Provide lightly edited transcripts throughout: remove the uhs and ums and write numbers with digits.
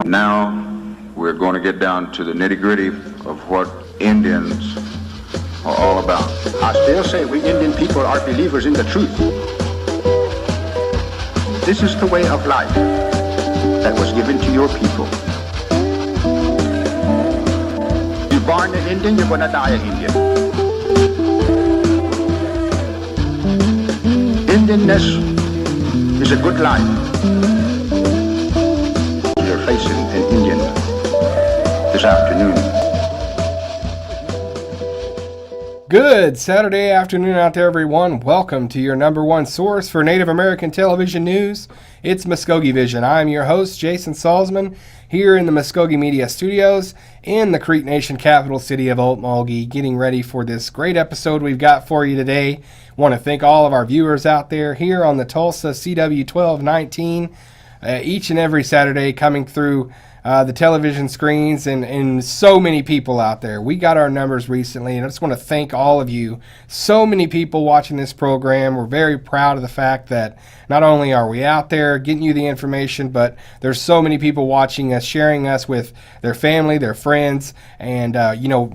Now we're going to get down to the nitty-gritty of what Indians are all about. I still say we Indian people are believers in the truth. This is the way of life that was given to your people. You're born an Indian, you're going to die an Indian. Indianness is a good life. You're facing an Indian this afternoon. Good Saturday afternoon out there, everyone. Welcome to your number one source for Native American television news. It's Muskogee Vision. I'm your host, Jason Salzman, here in the Muskogee Media Studios in the Creek Nation capital city of Okmulgee, getting ready for this great episode we've got for you today. Want to thank all of our viewers out there here on the Tulsa CW 1219 each and every Saturday coming through the television screens and so many people out there. We got our numbers recently, and I just want to thank all of you. So many people watching this program. We're very proud of the fact that not only are we out there getting you the information, but there's so many people watching us, sharing us with their family, their friends, and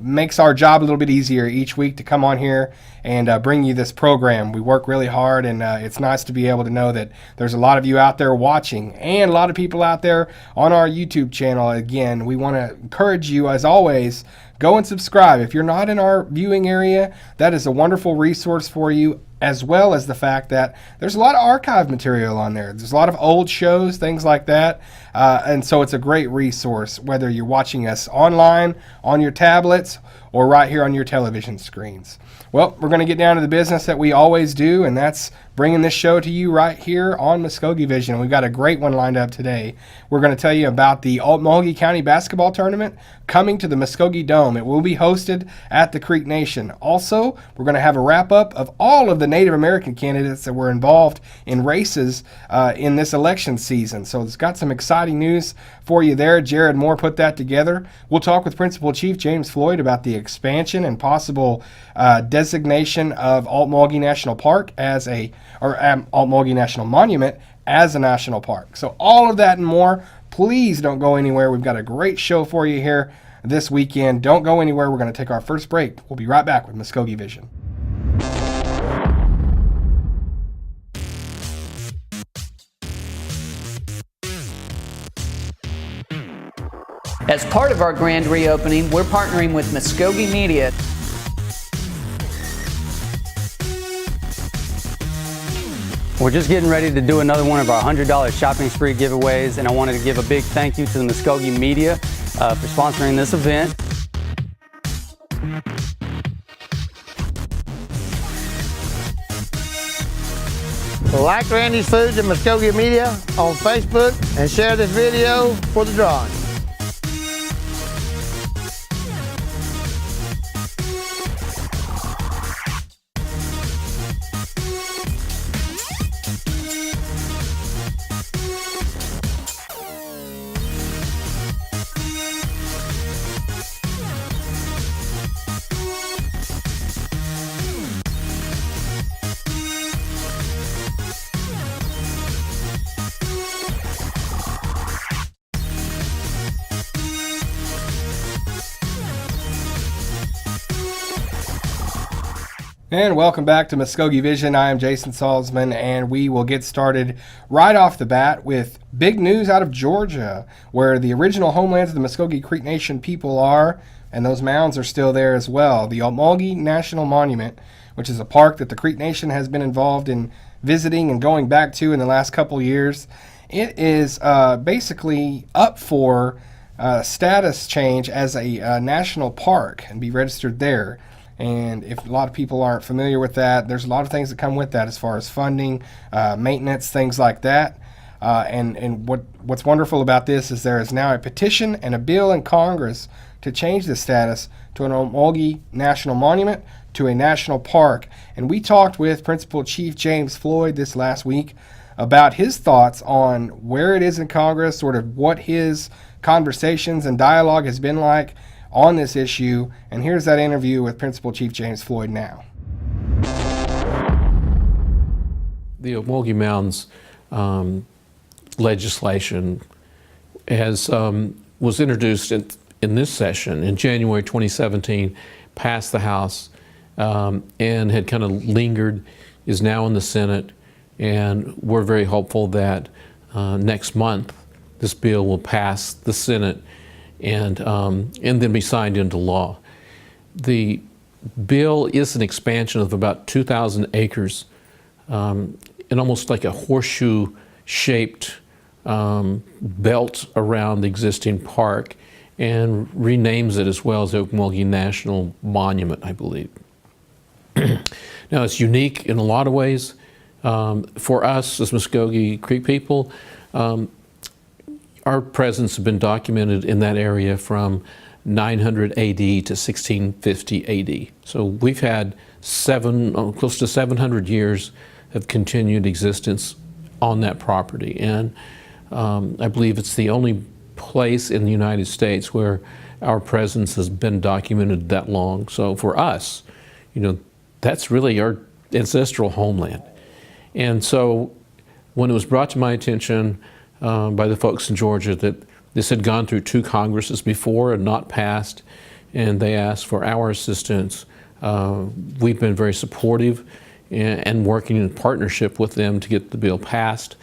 makes our job a little bit easier each week to come on here and bring you this program. We work really hard, and it's nice to be able to know that there's a lot of you out there watching and a lot of people out there on our YouTube channel. Again, we want to encourage you, as always, go and subscribe. If you're not in our viewing area, that is a wonderful resource for you, as well as the fact that there's a lot of archive material on there. There's a lot of old shows, things like that. And so it's a great resource, whether you're watching us online, on your tablets, or right here on your television screens. Well, we're going to get down to the business that we always do, and that's bringing this show to you right here on Muskogee Vision. We've got a great one lined up today. We're going to tell you about the Okmulgee County Basketball Tournament coming to the Muskogee Dome. It will be hosted at the Creek Nation. Also, we're going to have a wrap-up of all of the Native American candidates that were involved in races in this election season. So it's got some exciting news for you there. Jared Moore put that together. We'll talk with Principal Chief James Floyd about the expansion and possible designation of Okmulgee National Park as Okmulgee National Monument as a national park. So all of that and more. Please don't go anywhere. We've got a great show for you here this weekend. Don't go anywhere. We're going to take our first break. We'll be right back with Muskogee Vision. As part of our grand reopening, we're partnering with Muskogee Media. We're just getting ready to do another one of our $100 shopping spree giveaways, and I wanted to give a big thank you to the Muskogee Media for sponsoring this event. Like Randy's Foods and Muskogee Media on Facebook and share this video for the drawing. And welcome back to Muskogee Vision. I am Jason Salzman, and we will get started right off the bat with big news out of Georgia, where the original homelands of the Muskogee Creek Nation people are, and those mounds are still there as well. The Okmulgee National Monument, which is a park that the Creek Nation has been involved in visiting and going back to in the last couple years. It is basically up for status change as a national park and be registered there. And if a lot of people aren't familiar with that, there's a lot of things that come with that as far as funding, maintenance, things like that. And what's wonderful about this is there is now a petition and a bill in Congress to change the status to an Okmulgee National Monument to a national park. And we talked with Principal Chief James Floyd this last week about his thoughts on where it is in Congress, sort of what his conversations and dialogue has been like on this issue. And here's that interview with Principal Chief James Floyd now. The Okmulgee Mounds legislation was introduced in this session in January 2017, passed the House, and had kind of lingered, is now in the Senate, and we're very hopeful that next month this bill will pass the Senate and then be signed into law. The bill is an expansion of about 2,000 acres in almost like a horseshoe-shaped belt around the existing park, and renames it as well as Okmulgee National Monument, I believe. Now, it's unique in a lot of ways. For us as Muskogee Creek people, our presence has been documented in that area from 900 AD to 1650 AD. So we've had close to 700 years of continued existence on that property. And I believe it's the only place in the United States where our presence has been documented that long. So for us, that's really our ancestral homeland. And so when it was brought to my attention by the folks in Georgia that this had gone through 2 Congresses before and not passed, and they asked for our assistance, we've been very supportive and working in partnership with them to get the bill passed.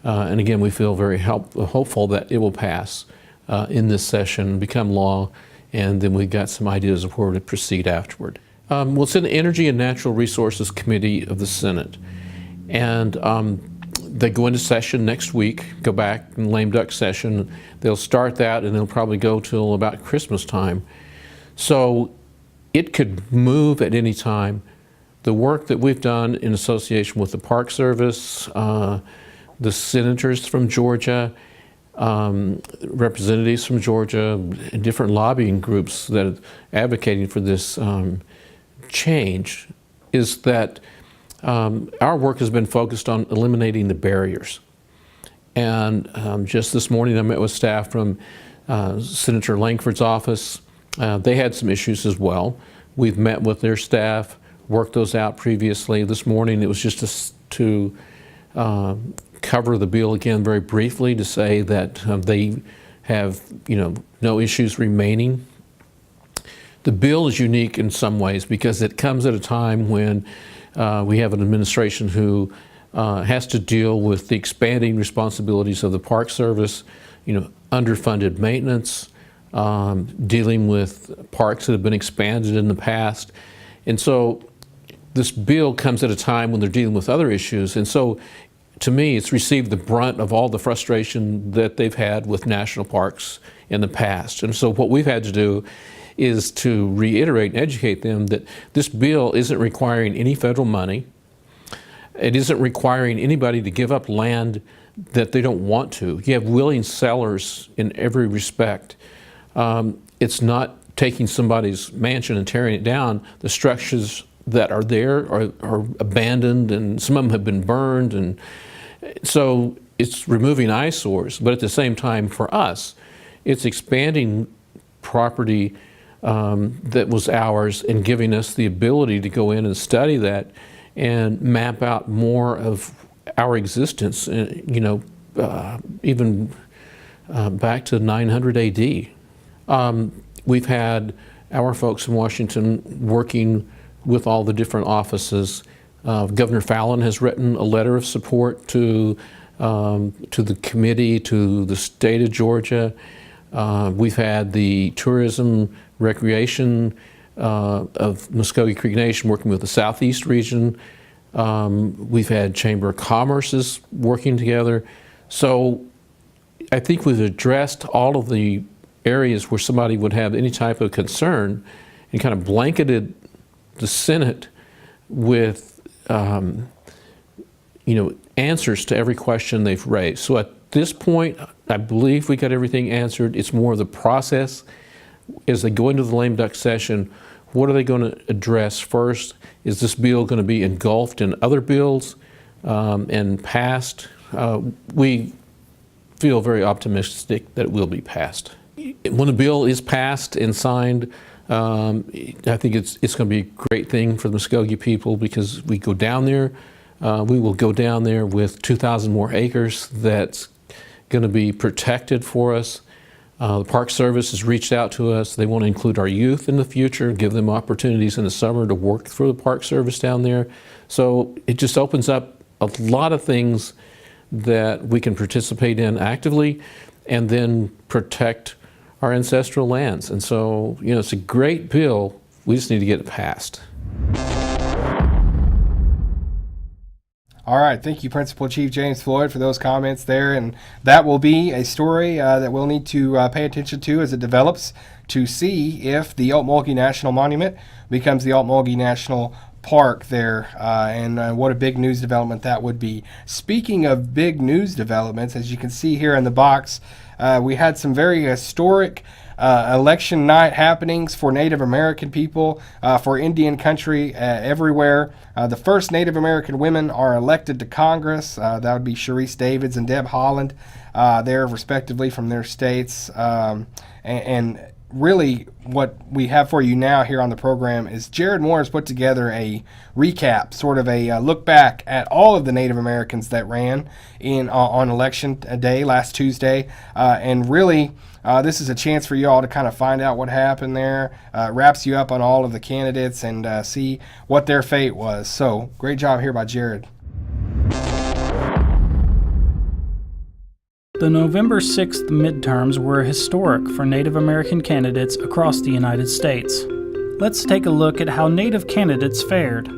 And again, we feel very hopeful that it will pass in this session, become law, and then we've got some ideas of where to proceed afterward. Well, it's in the Energy and Natural Resources Committee of the Senate. And they go into session next week, go back in lame duck session. They'll start that and they'll probably go till about Christmas time. So it could move at any time. The work that we've done in association with the Park Service, the senators from Georgia, representatives from Georgia, and different lobbying groups that are advocating for this change, is that our work has been focused on eliminating the barriers. And just this morning I met with staff from Senator Langford's office. They had some issues as well. We've met with their staff, worked those out previously. This morning it was just to cover the bill again very briefly, to say that they have no issues remaining. The bill is unique in some ways because it comes at a time when we have an administration who has to deal with the expanding responsibilities of the Park Service, underfunded maintenance, dealing with parks that have been expanded in the past. And so this bill comes at a time when they're dealing with other issues. And so to me, it's received the brunt of all the frustration that they've had with national parks in the past. And so what we've had to do is to reiterate and educate them that this bill isn't requiring any federal money. It isn't requiring anybody to give up land that they don't want to. You have willing sellers in every respect. It's not taking somebody's mansion and tearing it down. The structures that are there are abandoned, and some of them have been burned, and so it's removing eyesores. But at the same time, for us, it's expanding property that was ours and giving us the ability to go in and study that and map out more of our existence, even back to 900 AD. We've had our folks in Washington working with all the different offices. Governor Fallin has written a letter of support to the committee, to the state of Georgia. We've had the Tourism Recreation of Muskogee Creek Nation working with the Southeast region. We've had Chamber of Commerce's working together. So I think we've addressed all of the areas where somebody would have any type of concern and kind of blanketed the Senate with answers to every question they've raised. So at this point, I believe we got everything answered. It's more of the process. As they go into the lame duck session, what are they going to address first? Is this bill going to be engulfed in other bills and passed? We feel very optimistic that it will be passed. When the bill is passed and signed, I think it's going to be a great thing for the Muskogee people, because we go down there. We will go down there with 2,000 more acres that's going to be protected for us. The Park Service has reached out to us. They want to include our youth in the future, give them opportunities in the summer to work for the Park Service down there. So it just opens up a lot of things that we can participate in actively and then protect our ancestral lands. And so, it's a great bill. We just need to get it passed. All right, thank you, Principal Chief James Floyd, for those comments there. And that will be a story that we'll need to pay attention to as it develops, to see if the Okmulgee National Monument becomes the Okmulgee National Park there, and what a big news development that would be. Speaking of big news developments, as you can see here in the box, we had some very historic election night happenings for Native American people, for Indian country everywhere. The first Native American women are elected to Congress. That would be Sharice Davids and Deb Haaland, there respectively from their states. And really what we have for you now here on the program is Jared Moore has put together a recap, sort of a look back at all of the Native Americans that ran on election day last Tuesday, and really this is a chance for you all to kind of find out what happened there, wraps you up on all of the candidates and see what their fate was. So great job here by Jared. The November 6th midterms were historic for Native American candidates across the United States. Let's take a look at how Native candidates fared.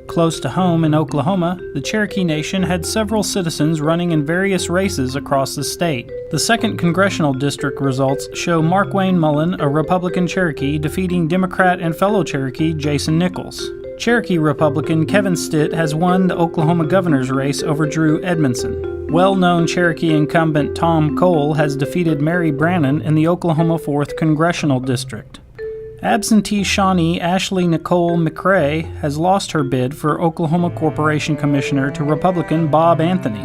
Close to home in Oklahoma, the Cherokee Nation had several citizens running in various races across the state. The 2nd Congressional District results show Mark Wayne Mullen, a Republican Cherokee, defeating Democrat and fellow Cherokee Jason Nichols. Cherokee Republican Kevin Stitt has won the Oklahoma governor's race over Drew Edmondson. Well-known Cherokee incumbent Tom Cole has defeated Mary Brannon in the Oklahoma 4th Congressional District. Absentee Shawnee Ashley Nicole McRae has lost her bid for Oklahoma Corporation Commissioner to Republican Bob Anthony.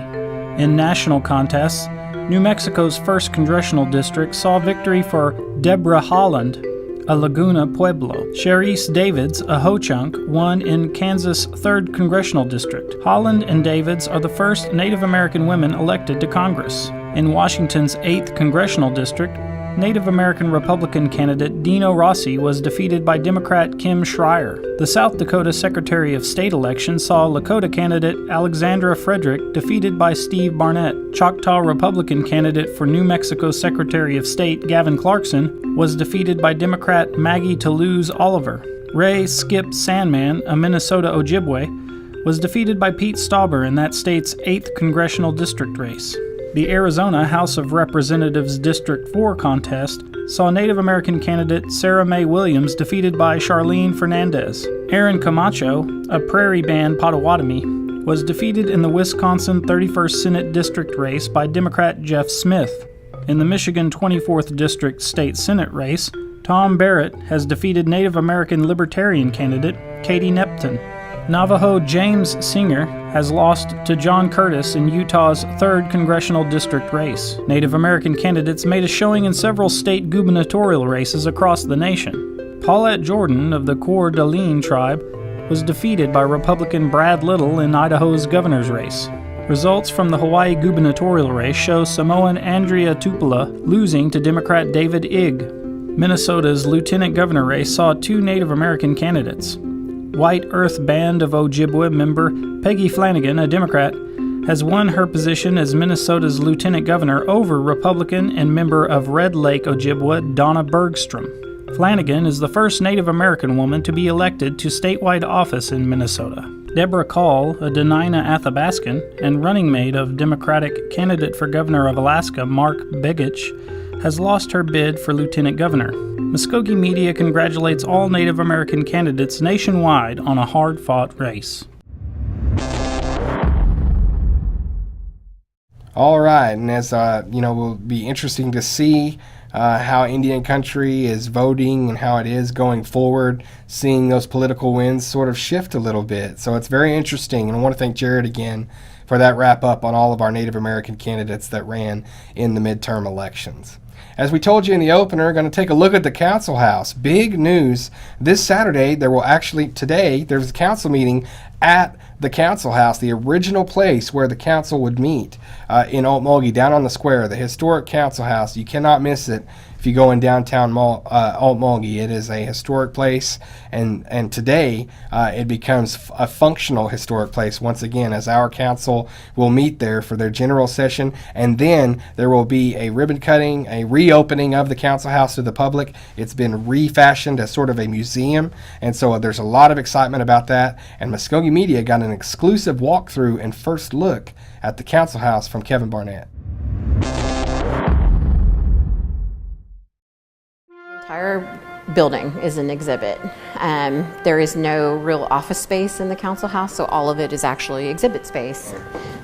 In national contests, New Mexico's 1st Congressional District saw victory for Deborah Haaland, a Laguna Pueblo. Sharice Davids, a Ho-Chunk, won in Kansas' 3rd Congressional District. Haaland and Davids are the first Native American women elected to Congress. In Washington's 8th Congressional District, Native American Republican candidate Dino Rossi was defeated by Democrat Kim Schreier. The South Dakota Secretary of State election saw Lakota candidate Alexandra Frederick defeated by Steve Barnett. Choctaw Republican candidate for New Mexico Secretary of State Gavin Clarkson was defeated by Democrat Maggie Toulouse Oliver. Ray Skip Sandman, a Minnesota Ojibwe, was defeated by Pete Stauber in that state's 8th Congressional District race. The Arizona House of Representatives District 4 contest saw Native American candidate Sarah Mae Williams defeated by Charlene Fernandez. Aaron Camacho, a Prairie Band Potawatomi, was defeated in the Wisconsin 31st Senate District race by Democrat Jeff Smith. In the Michigan 24th District State Senate race, Tom Barrett has defeated Native American Libertarian candidate Katie Neptune. Navajo James Singer has lost to John Curtis in Utah's 3rd Congressional District race. Native American candidates made a showing in several state gubernatorial races across the nation. Paulette Jordan of the Coeur d'Alene tribe was defeated by Republican Brad Little in Idaho's governor's race. Results from the Hawaii gubernatorial race show Samoan Andrea Tupela losing to Democrat David Ig. Minnesota's lieutenant governor race saw 2 Native American candidates. White Earth Band of Ojibwe member Peggy Flanagan, a Democrat, has won her position as Minnesota's lieutenant governor over Republican and member of Red Lake Ojibwe Donna Bergstrom. Flanagan is the first Native American woman to be elected to statewide office in Minnesota. Deborah Call, a Dena'ina Athabascan and running mate of Democratic candidate for governor of Alaska Mark Begich, has lost her bid for lieutenant governor. Muskogee Media congratulates all Native American candidates nationwide on a hard-fought race. All right, and as will be interesting to see how Indian country is voting and how it is going forward, seeing those political winds sort of shift a little bit. So it's very interesting, and I want to thank Jared again for that wrap up on all of our Native American candidates that ran in the midterm elections. As we told you in the opener, going to take a look at the council house. Big news this Saturday. There's a council meeting at the council house, the original place where the council would meet in Okmulgee, down on the square, the historic council house. You cannot miss it if you go in downtown Okmulgee. It is a historic place, and today it becomes a functional historic place once again, as our council will meet there for their general session, and then there will be a ribbon cutting, a reopening of the council house to the public. It's been refashioned as sort of a museum, and so there's a lot of excitement about that, and Muskogee Media got an exclusive walkthrough and first look at the council house from Kevin Barnett. The entire building is an exhibit. There is no real office space in the council house, so all of it is actually exhibit space.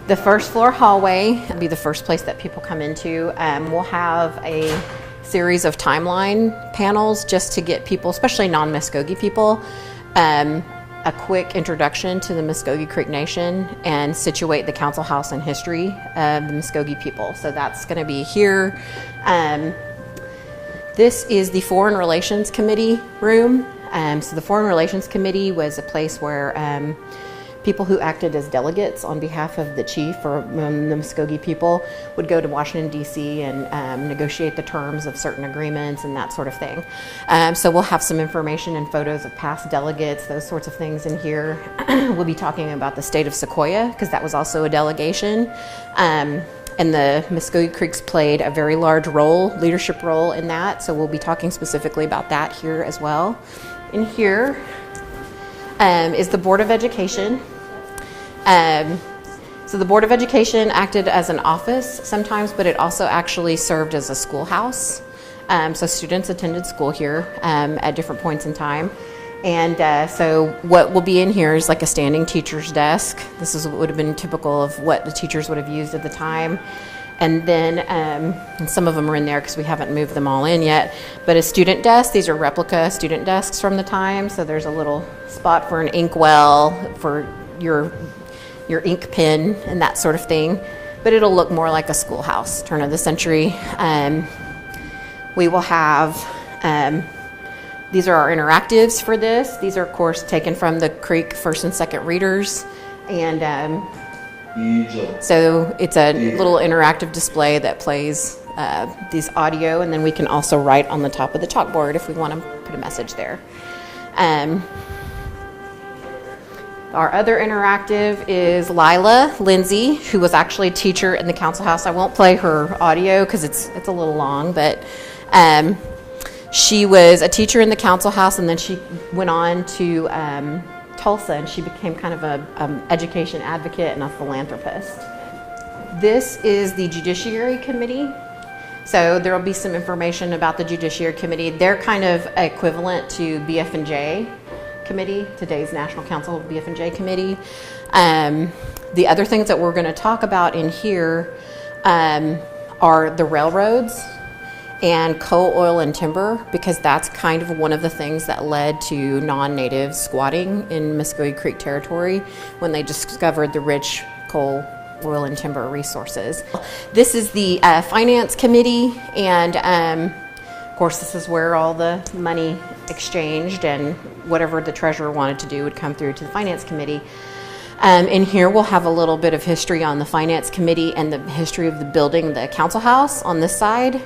The first floor hallway will be the first place that people come into. We'll have a series of timeline panels just to get people, especially non-Muskogee people, a quick introduction to the Muskogee Creek Nation and situate the council house in history of the Muskogee people. So that's going to be here. This is the Foreign Relations Committee room. So the Foreign Relations Committee was a place where people who acted as delegates on behalf of the chief or the Muskogee people would go to Washington, D.C. and negotiate the terms of certain agreements and that sort of thing. So we'll have some information and photos of past delegates, those sorts of things in here. We'll be talking about the state of Sequoia, because that was also a delegation. And the Muskogee Creeks played a very large role, leadership role in that. So we'll be talking specifically about that here as well. In here is the Board of Education. So the Board of Education acted as an office sometimes, but it also actually served as a schoolhouse. So students attended school here at different points in time. And so what will be in here is like a standing teacher's desk. This is what would have been typical of what the teachers would have used at the time. And then and some of them are in there because we haven't moved them all in yet. But a student desk, these are replica student desks from the time. So there's a little spot for an inkwell, for your ink pen and that sort of thing. But it'll look more like a schoolhouse, turn of the century. We will have these are our interactives for this. These are, of course, taken from the Creek first and second readers. And so it's a little interactive display that plays these audio, and then we can also write on the top of the chalkboard if we want to put a message there. Our other interactive is Lila Lindsay, who was actually a teacher in the council house. I won't play her audio because it's a little long, but she was a teacher in the council house, and then she went on to Tulsa, and she became kind of an education advocate and a philanthropist. This is the Judiciary Committee. So there will be some information about the Judiciary Committee. They're kind of equivalent to BF&J Committee, today's National Council of BF&J Committee. The other things that we're going to talk about in here are the railroads and coal, oil, and timber, because that's kind of one of the things that led to non-native squatting in Muskogee Creek territory when they discovered the rich coal, oil, and timber resources. This is the Finance Committee, and of course this is where all the money exchanged, and whatever the treasurer wanted to do would come through to the Finance Committee. In here we'll have a little bit of history on the Finance Committee and the history of the building, the council house on this side.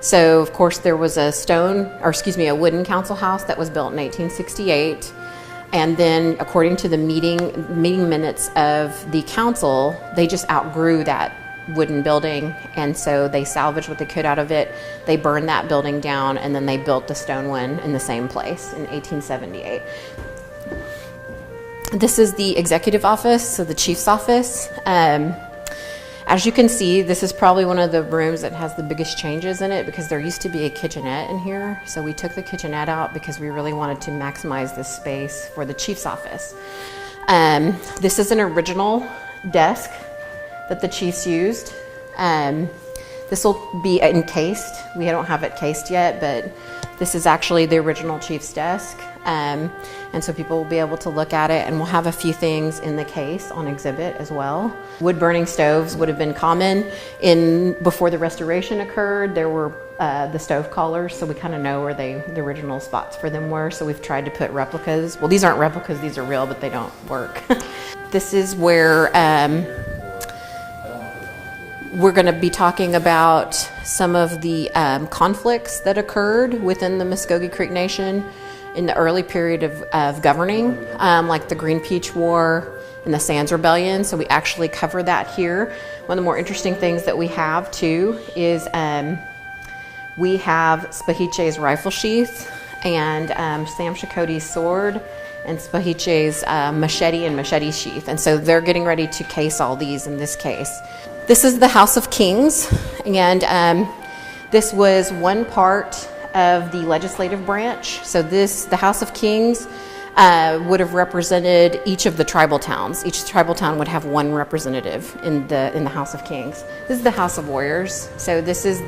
So of course there was a a wooden council house that was built in 1868. And then according to the meeting minutes of the council, they just outgrew that wooden building, and so they salvaged what they could out of it. They burned that building down, and then they built the stone one in the same place in 1878. This is the executive office, so the chief's office. As you can see, this is probably one of the rooms that has the biggest changes in it, because there used to be a kitchenette in here. So we took the kitchenette out because we really wanted to maximize this space for the chief's office. This is an original desk that the chiefs used. This will be encased. We don't have it cased yet, but this is actually the original chief's desk. And so people will be able to look at it, and we'll have a few things in the case on exhibit as well. Wood burning stoves would have been common before the restoration occurred. There were the stove collars, so we kind of know where the original spots for them were. So we've tried to put replicas. Well, these aren't replicas, these are real, but they don't work. This is where we're going to be talking about some of the conflicts that occurred within the Muskogee Creek Nation in the early period of governing, like the Green Peach War and the Sands Rebellion. So we actually cover that here. One of the more interesting things that we have too is we have Spahiche's rifle sheath and Sam Shakody's sword and Spahiche's machete and machete sheath. And so they're getting ready to case all these in this case. This is the House of Kings, and this was one part of the legislative branch. So the House of Kings would have represented each of the tribal towns. Each tribal town would have one representative in the House of Kings. This is the House of Warriors. So this is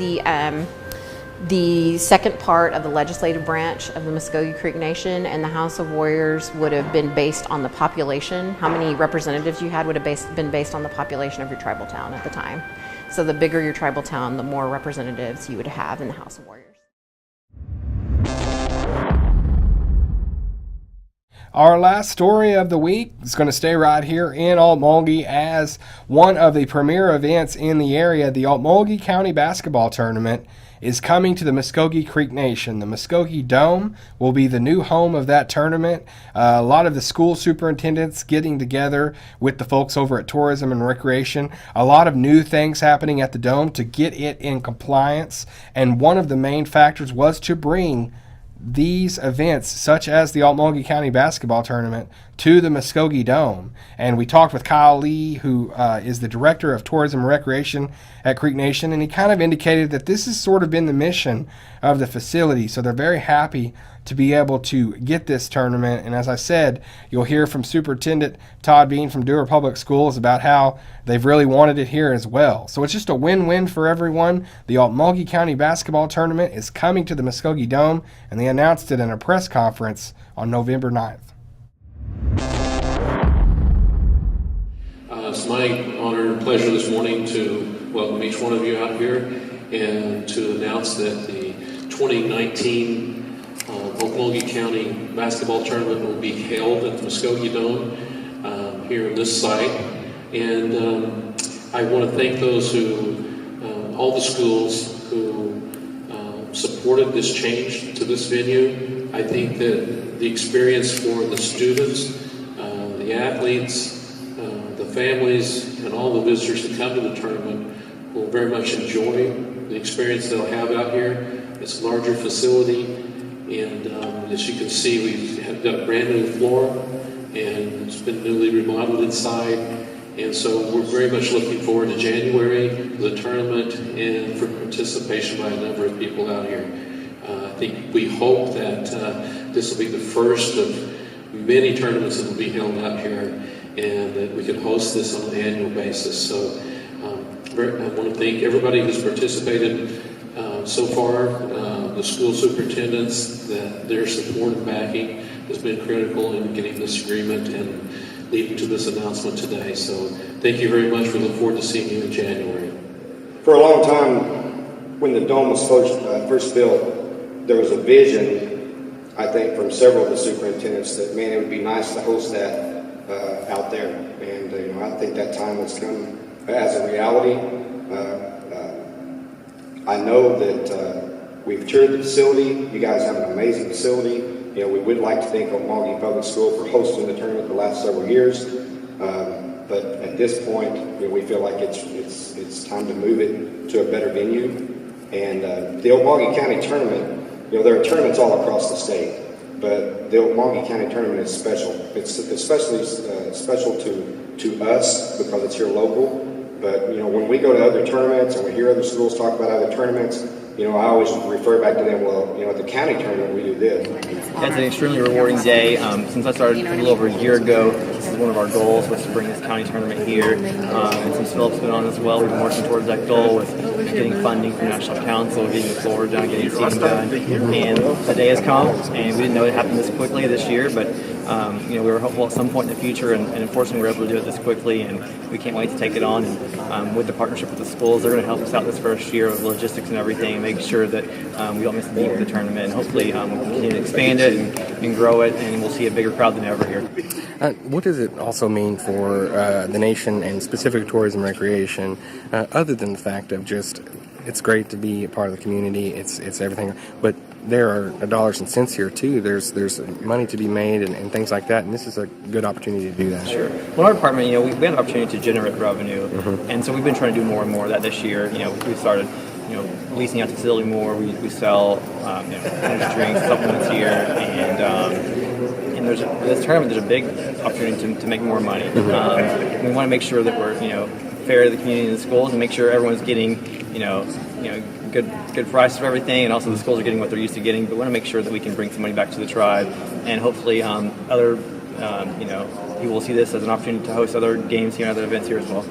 the second part of the legislative branch of the Muskogee Creek Nation, and the House of Warriors would have been based on the population. How many representatives you had would have been based on the population of your tribal town at the time. So the bigger your tribal town, the more representatives you would have in the House of Warriors. Our last story of the week is going to stay right here in Okmulgee as one of the premier events in the area. The Okmulgee County Basketball Tournament is coming to the Muskogee Creek Nation. The Muskogee Dome will be the new home of that tournament. A lot of the school superintendents getting together with the folks over at Tourism and Recreation. A lot of new things happening at the Dome to get it in compliance. And one of the main factors was to bring these events, such as the Okmulgee County Basketball Tournament, to the Muskogee Dome. And we talked with Kyle Lee, who is the Director of Tourism and Recreation at Creek Nation, and he kind of indicated that this has sort of been the mission of the facility. So they're very happy to be able to get this tournament. And as I said, you'll hear from Superintendent Todd Bean from Dewar Public Schools about how they've really wanted it here as well. So it's just a win-win for everyone. The Okmulgee County Basketball Tournament is coming to the Muskogee Dome, and they announced it in a press conference on November 9th. It's my honor and pleasure this morning to welcome each one of you out here and to announce that the 2019 Okmulgee County Basketball Tournament will be held at the Muskogee Dome here in this site. And I want to thank those all the schools who supported this change to this venue. I think that the experience for the students, the athletes, the families, and all the visitors that come to the tournament will very much enjoy the experience they'll have out here. It's a larger facility, and as you can see, we've got a brand new floor, and it's been newly remodeled inside. And so we're very much looking forward to January, the tournament, and for participation by a number of people out here. I think we hope that this will be the first of many tournaments that will be held out here, and that we can host this on an annual basis. So I want to thank everybody who's participated so far, the school superintendents, that their support and backing has been critical in getting this agreement and leading to this announcement today. So thank you very much. We look forward to seeing you in January. For a long time, when the dome was first built, there was a vision, I think, from several of the superintendents that, man, it would be nice to host that out there. And I think that time has come as a reality. I know that we've toured the facility. You guys have an amazing facility. We would like to thank Okmulgee Public School for hosting the tournament the last several years. But at this point, we feel like it's time to move it to a better venue. And the Okmulgee County Tournament, there are tournaments all across the state, but the Okmulgee County Tournament is special. It's especially special to us because it's here local. But when we go to other tournaments and we hear other schools talk about other tournaments, I always refer back to them, at the county tournament we do this. It's an extremely rewarding day. Since I started a little over a year ago, this is one of our goals, was to bring this county tournament here. And since Philip's been on as well, we've been working towards that goal with getting funding from National Council, getting the floor done, getting the seating done. And the day has come, and we didn't know it happened this quickly this year, but we were hopeful at some point in the future, and unfortunately we were able to do it this quickly, and we can't wait to take it on. And with the partnership with the schools, they're going to help us out this first year with logistics and everything, and make sure that we don't miss a beat with the tournament. And hopefully we'll continue to expand it and grow it, and we'll see a bigger crowd than ever here. What does it also mean for the nation and specific tourism recreation, other than the fact of just it's great to be a part of the community, it's everything, but there are dollars and cents here too. There's money to be made and things like that, and this is a good opportunity to do that. Sure. Well, our department, we had an opportunity to generate revenue, and so we've been trying to do more and more of that this year. We started leasing out the facility more. We sell energy drinks, supplements here, and there's this tournament. There's a big opportunity to make more money. We want to make sure that we're fair to the community and the schools, and make sure everyone's getting good prices for everything, and also the schools are getting what they're used to getting. But we want to make sure that we can bring some money back to the tribe, and hopefully other people will see this as an opportunity to host other games here and other events here as well.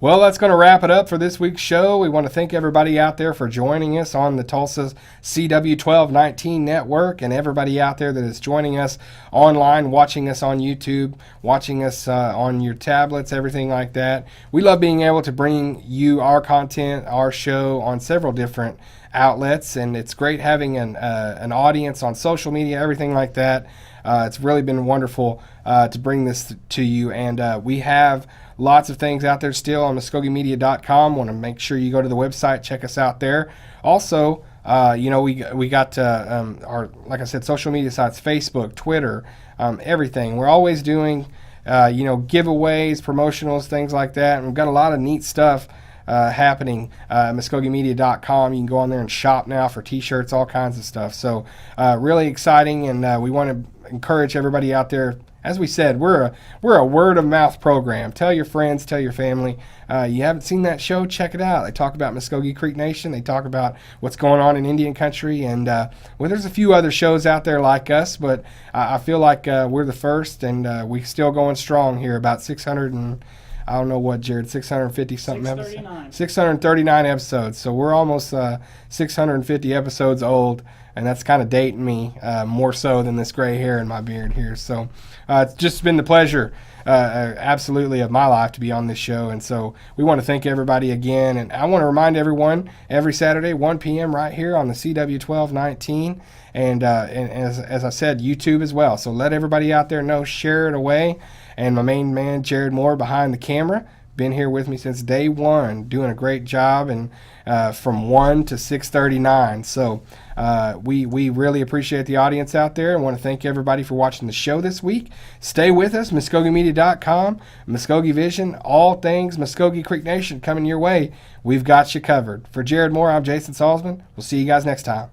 Well, that's going to wrap it up for this week's show. We want to thank everybody out there for joining us on the Tulsa CW1219 network, and everybody out there that is joining us online, watching us on YouTube, watching us on your tablets, everything like that. We love being able to bring you our content, our show on several different outlets, and it's great having an audience on social media, everything like that. It's really been wonderful to bring this to you, and we have lots of things out there still on MuskogeeMedia.com. Want to make sure you go to the website, check us out there. Also, we got our, like I said, social media sites, Facebook, Twitter, everything. We're always doing, giveaways, promotionals, things like that. And we've got a lot of neat stuff happening at MuskogeeMedia.com. You can go on there and shop now for T-shirts, all kinds of stuff. So really exciting, and we want to encourage everybody out there. As we said, we're a word-of-mouth program. Tell your friends, tell your family. You haven't seen that show, check it out. They talk about Muskogee Creek Nation. They talk about what's going on in Indian Country. And there's a few other shows out there like us, but I feel like we're the first, and we're still going strong here. About 600 and I don't know what, Jared, 650 something episodes? 639 episodes. So we're almost 650 episodes old, and that's kind of dating me more so than this gray hair in my beard here. So it's just been the pleasure, absolutely, of my life to be on this show. And so we want to thank everybody again. And I want to remind everyone, every Saturday, 1 p.m. right here on the CW1219. And as I said, YouTube as well. So let everybody out there know, share it away. And my main man, Jared Moore, behind the camera, been here with me since day one, doing a great job, and from 1 to 6:39. So we really appreciate the audience out there, and want to thank everybody for watching the show this week. Stay with us, MuskogeeMedia.com, Muskogee Vision, all things Muskogee Creek Nation coming your way. We've got you covered. For Jared Moore, I'm Jason Salzman. We'll see you guys next time.